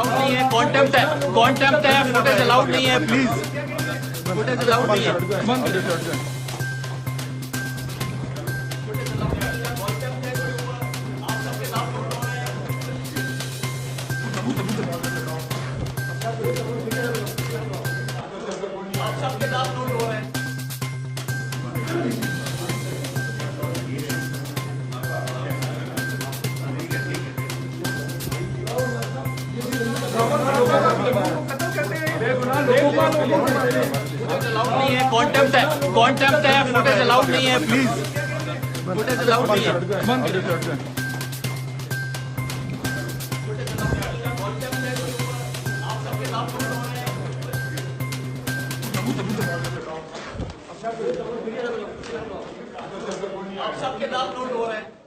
नहीं है, कॉन्टेम्प्ट है, फुटेज अलाउड नहीं है, प्लीज फुटेज अलाउड नहीं है। आप सबके नाम नोट हो रहे हैं। नहीं है, कॉन्टेम्प्ट है, फुटेज अलाउड नहीं है, प्लीज फुटेज अलाउड नहीं है। आप सबके नाम नोट हो रहे हैं।